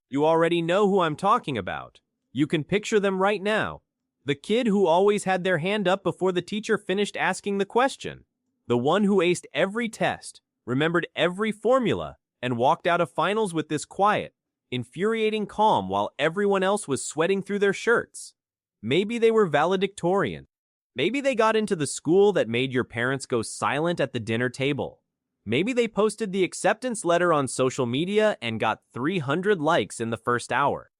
You already know who I'm talking about. You can picture them right now. The kid who always had their hand up before the teacher finished asking the question. The one who aced every test, remembered every formula, and walked out of finals with this quiet, infuriating calm while everyone else was sweating through their shirts. Maybe they were valedictorian. Maybe they got into the school that made your parents go silent at the dinner table. Maybe they posted the acceptance letter on social media and got 300 likes in the first hour.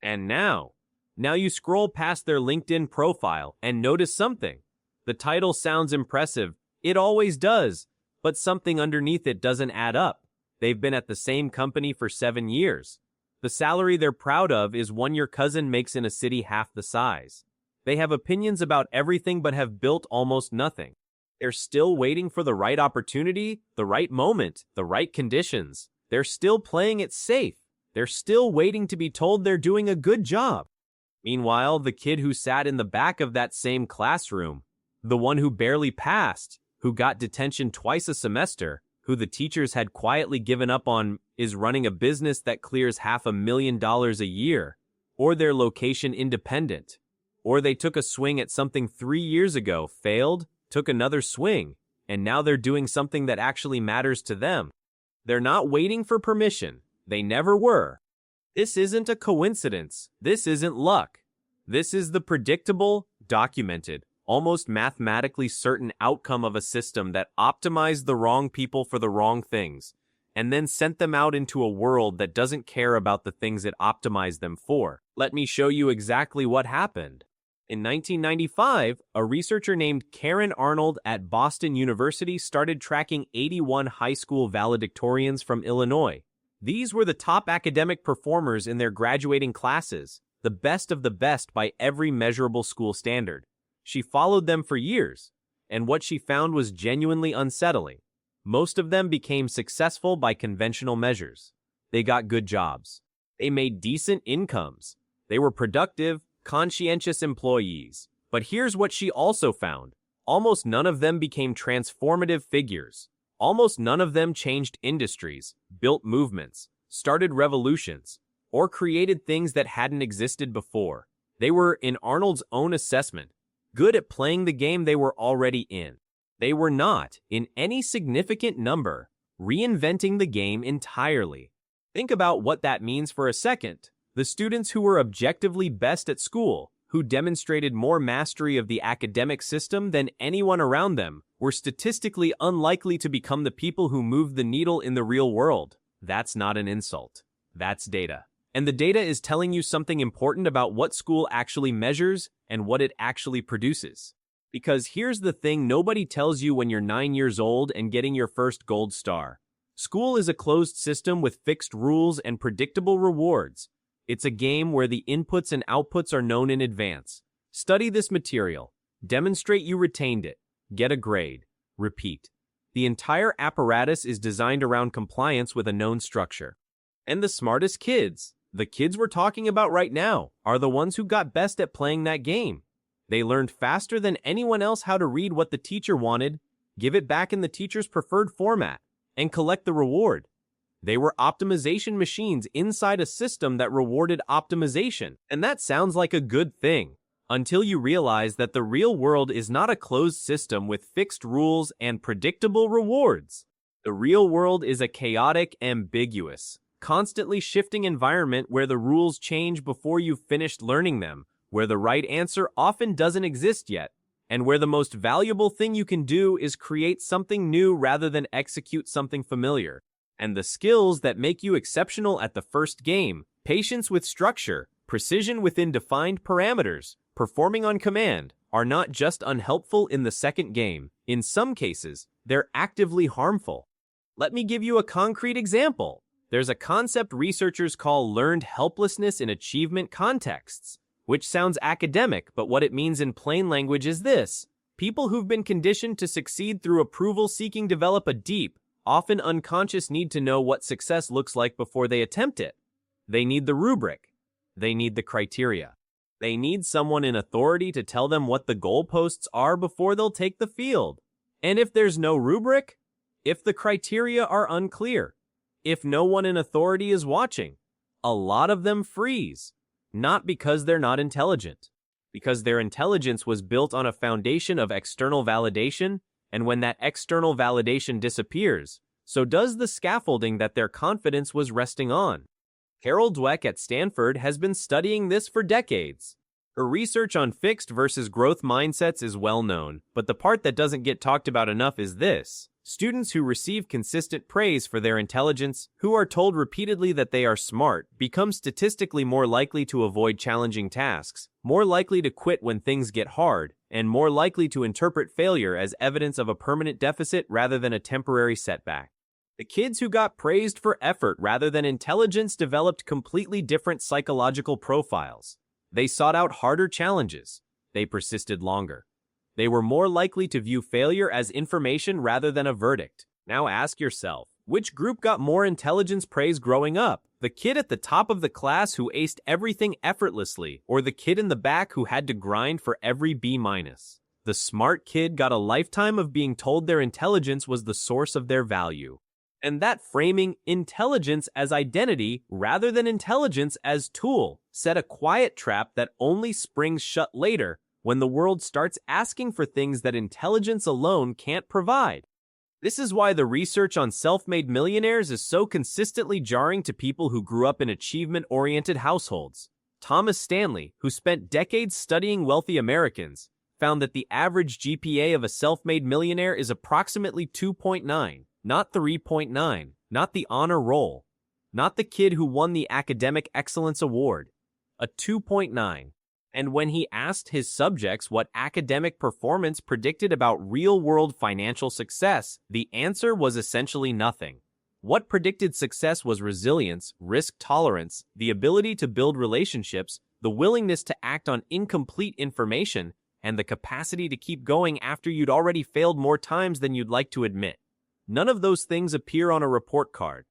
And now you scroll past their LinkedIn profile and notice something. The title sounds impressive. It always does, but something underneath it doesn't add up. They've been at the same company for 7 years. The salary they're proud of is one your cousin makes in a city half the size. They have opinions about everything but have built almost nothing. They're still waiting for the right opportunity, the right moment, the right conditions. They're still playing it safe. They're still waiting to be told they're doing a good job. Meanwhile, the kid who sat in the back of that same classroom, the one who barely passed, who got detention twice a semester, who the teachers had quietly given up on, is running a business that clears $500,000 a year, or they're location independent, or they took a swing at something 3 years ago, failed, took another swing, and now they're doing something that actually matters to them. They're not waiting for permission. They never were. This isn't a coincidence. This isn't luck. This is the predictable, documented, almost mathematically certain outcome of a system that optimized the wrong people for the wrong things, and then sent them out into a world that doesn't care about the things it optimized them for. Let me show you exactly what happened. In 1995, a researcher named Karen Arnold at Boston University started tracking 81 high school valedictorians from Illinois. These were the top academic performers in their graduating classes, the best of the best by every measurable school standard. She followed them for years, and what she found was genuinely unsettling. Most of them became successful by conventional measures. They got good jobs. They made decent incomes. They were productive, conscientious employees. But here's what she also found. Almost none of them became transformative figures. Almost none of them changed industries, built movements, started revolutions, or created things that hadn't existed before. They were, in Arnold's own assessment, good at playing the game they were already in. They were not, in any significant number, reinventing the game entirely. Think about what that means for a second. The students who were objectively best at school, who demonstrated more mastery of the academic system than anyone around them, were statistically unlikely to become the people who moved the needle in the real world. That's not an insult. That's data. And the data is telling you something important about what school actually measures and what it actually produces. Because here's the thing nobody tells you when you're 9 years old and getting your first gold star. School is a closed system with fixed rules and predictable rewards. It's a game where the inputs and outputs are known in advance. Study this material. Demonstrate you retained it. Get a grade. Repeat. The entire apparatus is designed around compliance with a known structure. And the smartest kids, the kids we're talking about right now, are the ones who got best at playing that game. They learned faster than anyone else how to read what the teacher wanted, give it back in the teacher's preferred format, and collect the reward. They were optimization machines inside a system that rewarded optimization. And that sounds like a good thing, until you realize that the real world is not a closed system with fixed rules and predictable rewards. The real world is a chaotic, ambiguous, constantly shifting environment where the rules change before you've finished learning them, where the right answer often doesn't exist yet, and where the most valuable thing you can do is create something new rather than execute something familiar. And the skills that make you exceptional at the first game, patience with structure, precision within defined parameters, performing on command, are not just unhelpful in the second game. In some cases, they're actively harmful. Let me give you a concrete example. There's a concept researchers call learned helplessness in achievement contexts, which sounds academic, but what it means in plain language is this. People who've been conditioned to succeed through approval-seeking develop a deep, often unconscious need to know what success looks like before they attempt it. They need the rubric. They need the criteria. They need someone in authority to tell them what the goalposts are before they'll take the field. And if there's no rubric, if the criteria are unclear, if no one in authority is watching, a lot of them freeze. Not because they're not intelligent, because their intelligence was built on a foundation of external validation, and when that external validation disappears, so does the scaffolding that their confidence was resting on. Carol Dweck at Stanford has been studying this for decades. Her research on fixed versus growth mindsets is well known, but the part that doesn't get talked about enough is this. Students who receive consistent praise for their intelligence, who are told repeatedly that they are smart, become statistically more likely to avoid challenging tasks, more likely to quit when things get hard, and more likely to interpret failure as evidence of a permanent deficit rather than a temporary setback. The kids who got praised for effort rather than intelligence developed completely different psychological profiles. They sought out harder challenges. They persisted longer. They were more likely to view failure as information rather than a verdict. Now ask yourself, which group got more intelligence praise growing up? The kid at the top of the class who aced everything effortlessly, or the kid in the back who had to grind for every B-? The smart kid got a lifetime of being told their intelligence was the source of their value. And that framing intelligence as identity rather than intelligence as tool set a quiet trap that only springs shut later when the world starts asking for things that intelligence alone can't provide. This is why the research on self-made millionaires is so consistently jarring to people who grew up in achievement-oriented households. Thomas Stanley, who spent decades studying wealthy Americans, found that the average GPA of a self-made millionaire is approximately 2.9, not 3.9, not the honor roll, not the kid who won the Academic Excellence Award, a 2.9. And when he asked his subjects what academic performance predicted about real-world financial success, the answer was essentially nothing. What predicted success was resilience, risk tolerance, the ability to build relationships, the willingness to act on incomplete information, and the capacity to keep going after you'd already failed more times than you'd like to admit. None of those things appear on a report card.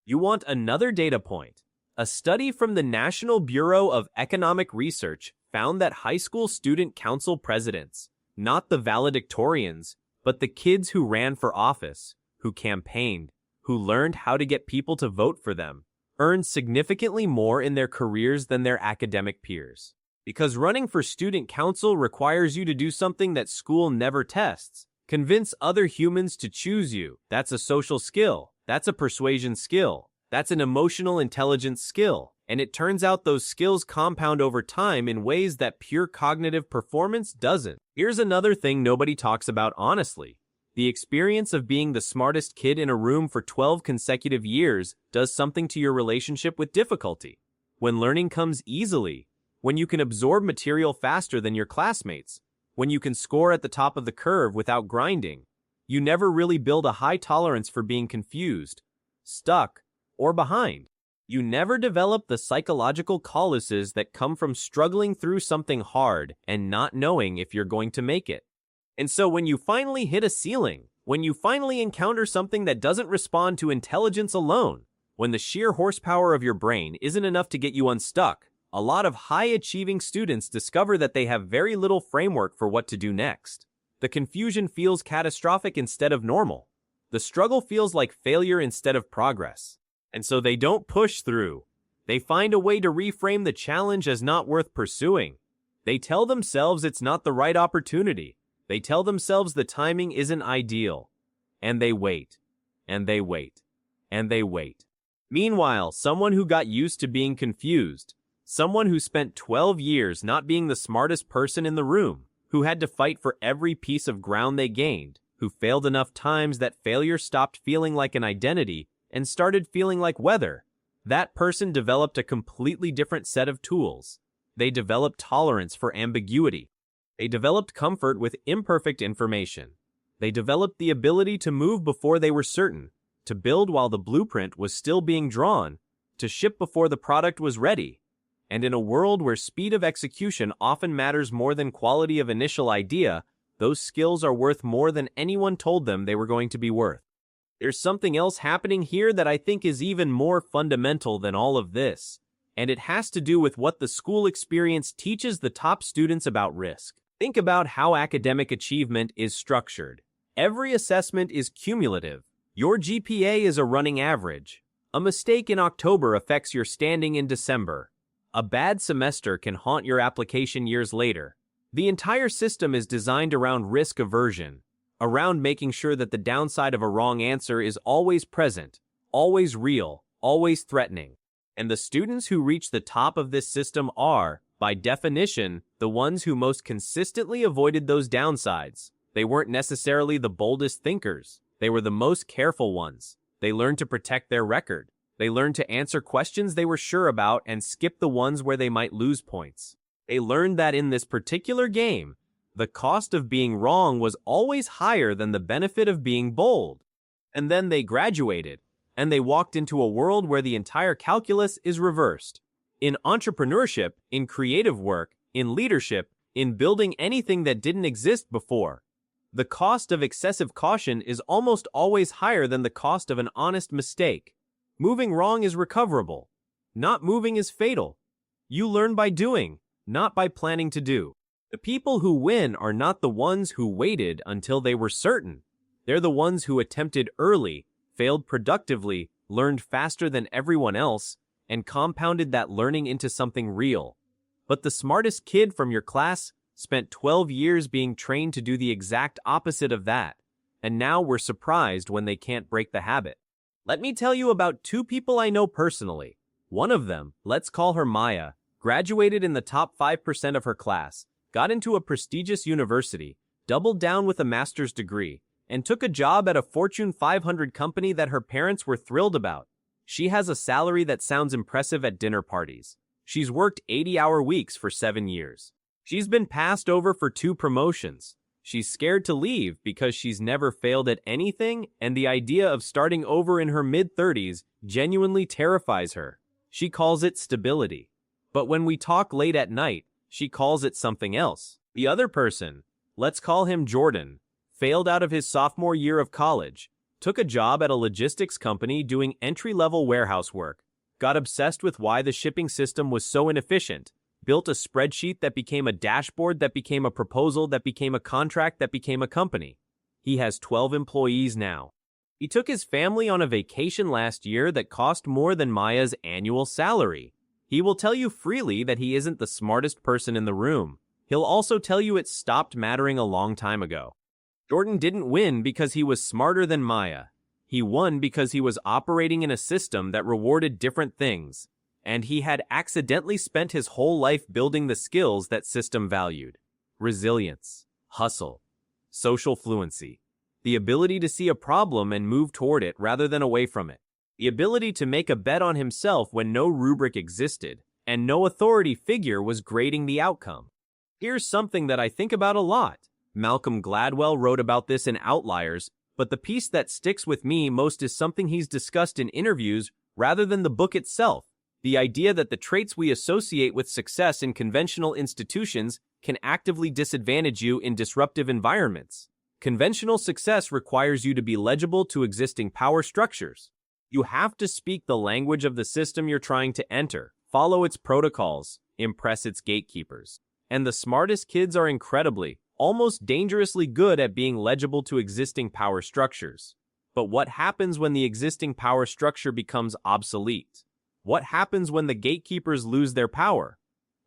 You want another data point. A study from the National Bureau of Economic Research found that high school student council presidents, not the valedictorians, but the kids who ran for office, who campaigned, who learned how to get people to vote for them, earned significantly more in their careers than their academic peers. Because running for student council requires you to do something that school never tests. Convince other humans to choose you. That's a social skill. That's a persuasion skill. That's an emotional intelligence skill. And it turns out those skills compound over time in ways that pure cognitive performance doesn't. Here's another thing nobody talks about honestly. The experience of being the smartest kid in a room for 12 consecutive years does something to your relationship with difficulty. When learning comes easily, when you can absorb material faster than your classmates, when you can score at the top of the curve without grinding, you never really build a high tolerance for being confused, stuck, or behind. You never develop the psychological calluses that come from struggling through something hard and not knowing if you're going to make it. And so when you finally hit a ceiling, when you finally encounter something that doesn't respond to intelligence alone, when the sheer horsepower of your brain isn't enough to get you unstuck, a lot of high-achieving students discover that they have very little framework for what to do next. The confusion feels catastrophic instead of normal. The struggle feels like failure instead of progress. And so they don't push through. They find a way to reframe the challenge as not worth pursuing. They tell themselves it's not the right opportunity. They tell themselves the timing isn't ideal. And they wait. And they wait. And they wait. Meanwhile, someone who got used to being confused, someone who spent 12 years not being the smartest person in the room, who had to fight for every piece of ground they gained, who failed enough times that failure stopped feeling like an identity and started feeling like weather, that person developed a completely different set of tools. They developed tolerance for ambiguity. They developed comfort with imperfect information. They developed the ability to move before they were certain, to build while the blueprint was still being drawn, to ship before the product was ready. And in a world where speed of execution often matters more than quality of initial idea, those skills are worth more than anyone told them they were going to be worth. There's something else happening here that I think is even more fundamental than all of this, and it has to do with what the school experience teaches the top students about risk. Think about how academic achievement is structured. Every assessment is cumulative. Your GPA is a running average. A mistake in October affects your standing in December. A bad semester can haunt your application years later. The entire system is designed around risk aversion, around making sure that the downside of a wrong answer is always present, always real, always threatening. And the students who reach the top of this system are, by definition, the ones who most consistently avoided those downsides. They weren't necessarily the boldest thinkers. They were the most careful ones. They learned to protect their record. They learned to answer questions they were sure about and skip the ones where they might lose points. They learned that in this particular game, the cost of being wrong was always higher than the benefit of being bold. And then they graduated, and they walked into a world where the entire calculus is reversed. In entrepreneurship, in creative work, in leadership, in building anything that didn't exist before, the cost of excessive caution is almost always higher than the cost of an honest mistake. Moving wrong is recoverable. Not moving is fatal. You learn by doing, not by planning to do. The people who win are not the ones who waited until they were certain. They're the ones who attempted early, failed productively, learned faster than everyone else, and compounded that learning into something real. But the smartest kid from your class spent 12 years being trained to do the exact opposite of that, and now we're surprised when they can't break the habit. Let me tell you about two people I know personally. One of them, let's call her Maya, graduated in the top 5% of her class, got into a prestigious university, doubled down with a master's degree, and took a job at a Fortune 500 company that her parents were thrilled about. She has a salary that sounds impressive at dinner parties. She's worked 80-hour weeks for 7 years. She's been passed over for 2 promotions. She's scared to leave because she's never failed at anything, and the idea of starting over in her mid-30s genuinely terrifies her. She calls it stability. But when we talk late at night, she calls it something else. The other person, let's call him Jordan, failed out of his sophomore year of college, took a job at a logistics company doing entry-level warehouse work, got obsessed with why the shipping system was so inefficient, built a spreadsheet that became a dashboard that became a proposal that became a contract that became a company. He has 12 employees now. He took his family on a vacation last year that cost more than Maya's annual salary. He will tell you freely that he isn't the smartest person in the room. He'll also tell you it stopped mattering a long time ago. Jordan didn't win because he was smarter than Maya. He won because he was operating in a system that rewarded different things, and he had accidentally spent his whole life building the skills that system valued. Resilience, hustle, social fluency, the ability to see a problem and move toward it rather than away from it, the ability to make a bet on himself when no rubric existed and no authority figure was grading the outcome. Here's something that I think about a lot. Malcolm Gladwell wrote about this in Outliers, but the piece that sticks with me most is something he's discussed in interviews rather than the book itself. The idea that the traits we associate with success in conventional institutions can actively disadvantage you in disruptive environments. Conventional success requires you to be legible to existing power structures. You have to speak the language of the system you're trying to enter, follow its protocols, impress its gatekeepers. And the smartest kids are incredibly, almost dangerously good at being legible to existing power structures. But what happens when the existing power structure becomes obsolete? What happens when the gatekeepers lose their power?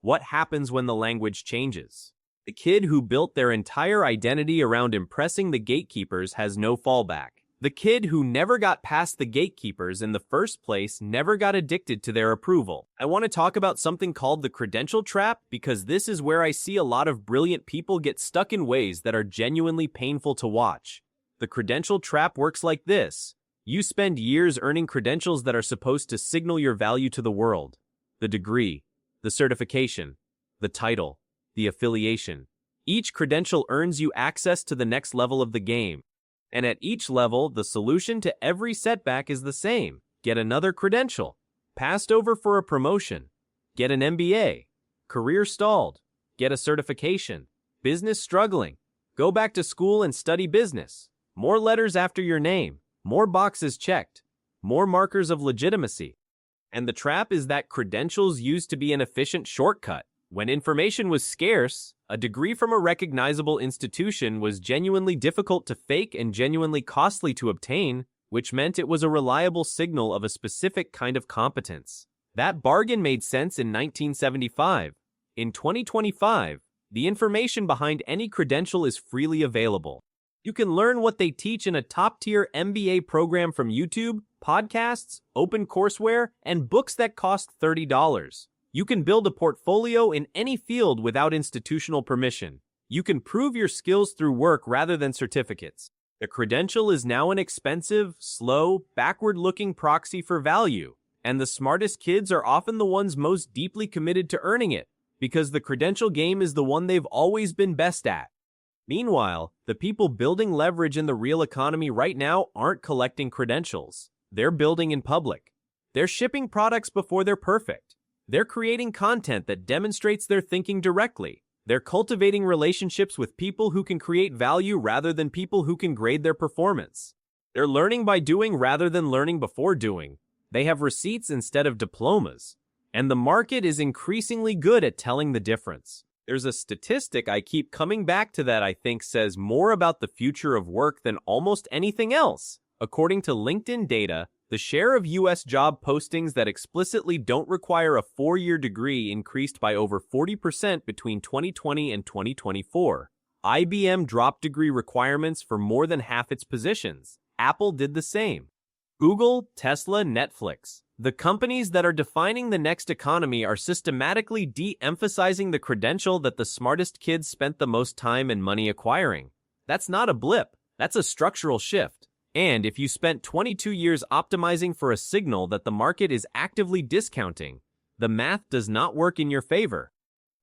What happens when the language changes? The kid who built their entire identity around impressing the gatekeepers has no fallback. The kid who never got past the gatekeepers in the first place never got addicted to their approval. I want to talk about something called the credential trap because this is where I see a lot of brilliant people get stuck in ways that are genuinely painful to watch. The credential trap works like this. You spend years earning credentials that are supposed to signal your value to the world. The degree, the certification, the title, the affiliation. Each credential earns you access to the next level of the game. And at each level, the solution to every setback is the same. Get another credential. Passed over for a promotion. Get an MBA. Career stalled. Get a certification. Business struggling. Go back to school and study business. More letters after your name. More boxes checked. More markers of legitimacy. And the trap is that credentials used to be an efficient shortcut. When information was scarce, a degree from a recognizable institution was genuinely difficult to fake and genuinely costly to obtain. which meant it was a reliable signal of a specific kind of competence. That bargain made sense in 1975. In 2025, the information behind any credential is freely available. You can learn what they teach in a top-tier MBA program from YouTube, podcasts, open courseware, and books that cost $30. You can build a portfolio in any field without institutional permission. You can prove your skills through work rather than certificates. The credential is now an expensive, slow, backward-looking proxy for value, and the smartest kids are often the ones most deeply committed to earning it, because the credential game is the one they've always been best at. Meanwhile, the people building leverage in the real economy right now aren't collecting credentials. They're building in public. They're shipping products before they're perfect. They're creating content that demonstrates their thinking directly. They're cultivating relationships with people who can create value rather than people who can grade their performance. They're learning by doing rather than learning before doing. They have receipts instead of diplomas. And the market is increasingly good at telling the difference. There's a statistic I keep coming back to that I think says more about the future of work than almost anything else. According to LinkedIn data, the share of U.S. job postings that explicitly don't require a 4-year degree increased by over 40% between 2020 and 2024. IBM dropped degree requirements for more than half its positions. Apple did the same. Google, Tesla, Netflix. The companies that are defining the next economy are systematically de-emphasizing the credential that the smartest kids spent the most time and money acquiring. That's not a blip. That's a structural shift. And if you spent 22 years optimizing for a signal that the market is actively discounting, the math does not work in your favor.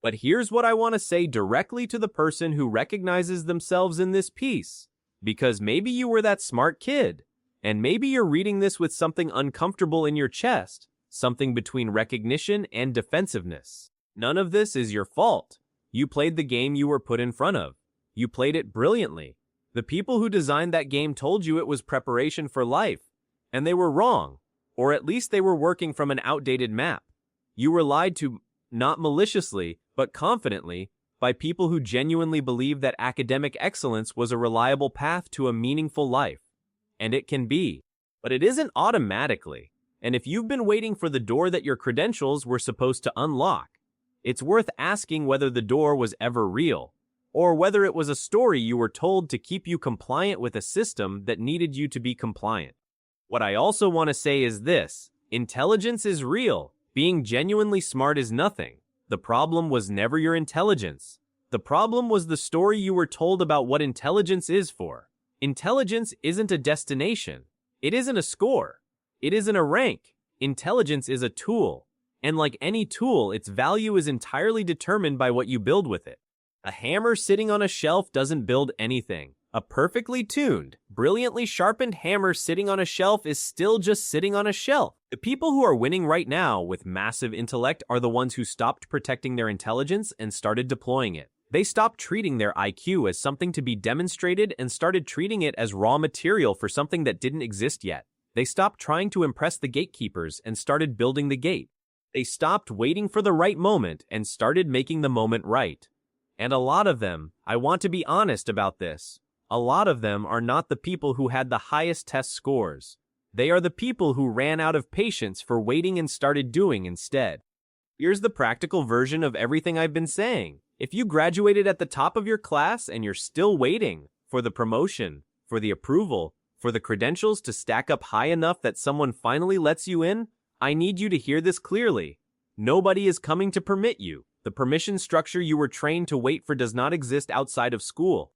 But here's what I want to say directly to the person who recognizes themselves in this piece. Because maybe you were that smart kid, and maybe you're reading this with something uncomfortable in your chest, something between recognition and defensiveness. None of this is your fault. You played the game you were put in front of. You played it brilliantly. The people who designed that game told you it was preparation for life, and they were wrong, or at least they were working from an outdated map. You were lied to, not maliciously, but confidently, by people who genuinely believed that academic excellence was a reliable path to a meaningful life. And it can be, but it isn't automatically. And if you've been waiting for the door that your credentials were supposed to unlock, it's worth asking whether the door was ever real, or whether it was a story you were told to keep you compliant with a system that needed you to be compliant. What I also want to say is this: intelligence is real. Being genuinely smart is nothing. The problem was never your intelligence. The problem was the story you were told about what intelligence is for. Intelligence isn't a destination. It isn't a score. It isn't a rank. Intelligence is a tool. And like any tool, its value is entirely determined by what you build with it. A hammer sitting on a shelf doesn't build anything. A perfectly tuned, brilliantly sharpened hammer sitting on a shelf is still just sitting on a shelf. The people who are winning right now with massive intellect are the ones who stopped protecting their intelligence and started deploying it. They stopped treating their IQ as something to be demonstrated and started treating it as raw material for something that didn't exist yet. They stopped trying to impress the gatekeepers and started building the gate. They stopped waiting for the right moment and started making the moment right. And a lot of them, I want to be honest about this, a lot of them are not the people who had the highest test scores. They are the people who ran out of patience for waiting and started doing instead. Here's the practical version of everything I've been saying. If you graduated at the top of your class and you're still waiting for the promotion, for the approval, for the credentials to stack up high enough that someone finally lets you in, I need you to hear this clearly. Nobody is coming to permit you. The permission structure you were trained to wait for does not exist outside of school.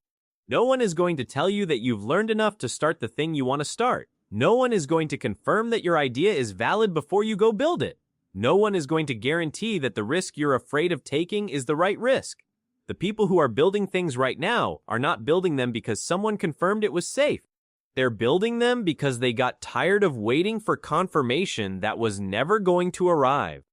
No one is going to tell you that you've learned enough to start the thing you want to start. No one is going to confirm that your idea is valid before you go build it. No one is going to guarantee that the risk you're afraid of taking is the right risk. The people who are building things right now are not building them because someone confirmed it was safe. They're building them because they got tired of waiting for confirmation that was never going to arrive.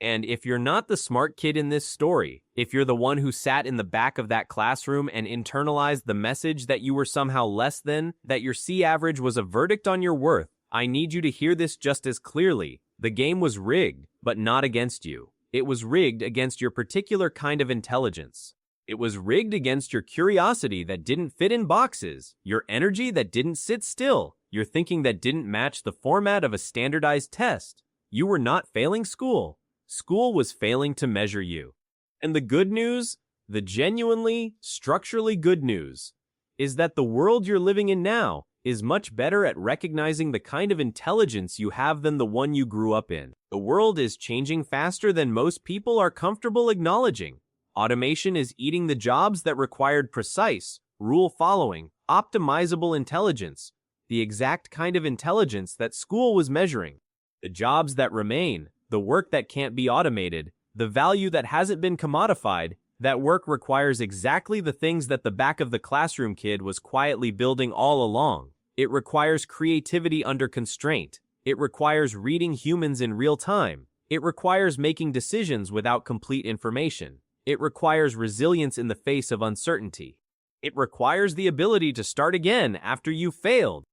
And if you're not the smart kid in this story, if you're the one who sat in the back of that classroom and internalized the message that you were somehow less than, that your C average was a verdict on your worth, I need you to hear this just as clearly. The game was rigged, but not against you. It was rigged against your particular kind of intelligence. It was rigged against your curiosity that didn't fit in boxes, your energy that didn't sit still, Your thinking that didn't match the format of a standardized test. You were not failing school. School was failing to measure you. And the good news, the genuinely, structurally good news, is that the world you're living in now is much better at recognizing the kind of intelligence you have than the one you grew up in. The world is changing faster than most people are comfortable acknowledging. Automation is eating the jobs that required precise, rule-following, optimizable intelligence, the exact kind of intelligence that school was measuring. The jobs that remain, the work that can't be automated, the value that hasn't been commodified, that work requires exactly the things that the back of the classroom kid was quietly building all along. It requires creativity under constraint. It requires reading humans in real time. It requires making decisions without complete information. It requires resilience in the face of uncertainty. It requires the ability to start again after you failed.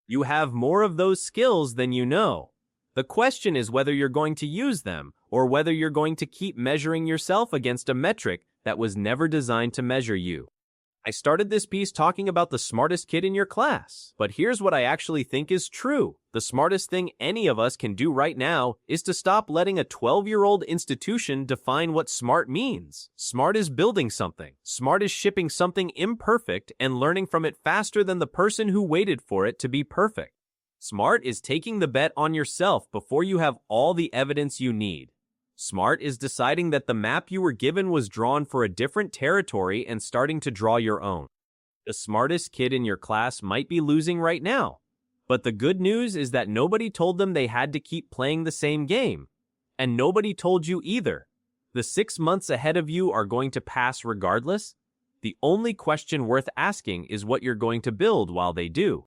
You have more of those skills than you know. The question is whether you're going to use them or whether you're going to keep measuring yourself against a metric that was never designed to measure you. I started this piece talking about the smartest kid in your class, but here's what I actually think is true. The smartest thing any of us can do right now is to stop letting a 12-year-old institution define what smart means. Smart is building something. Smart is shipping something imperfect and learning from it faster than the person who waited for it to be perfect. Smart is taking the bet on yourself before you have all the evidence you need. Smart is deciding that the map you were given was drawn for a different territory and starting to draw your own. The smartest kid in your class might be losing right now, but the good news is that nobody told them they had to keep playing the same game. And nobody told you either. The 6 months ahead of you are going to pass regardless. The only question worth asking is what you're going to build while they do.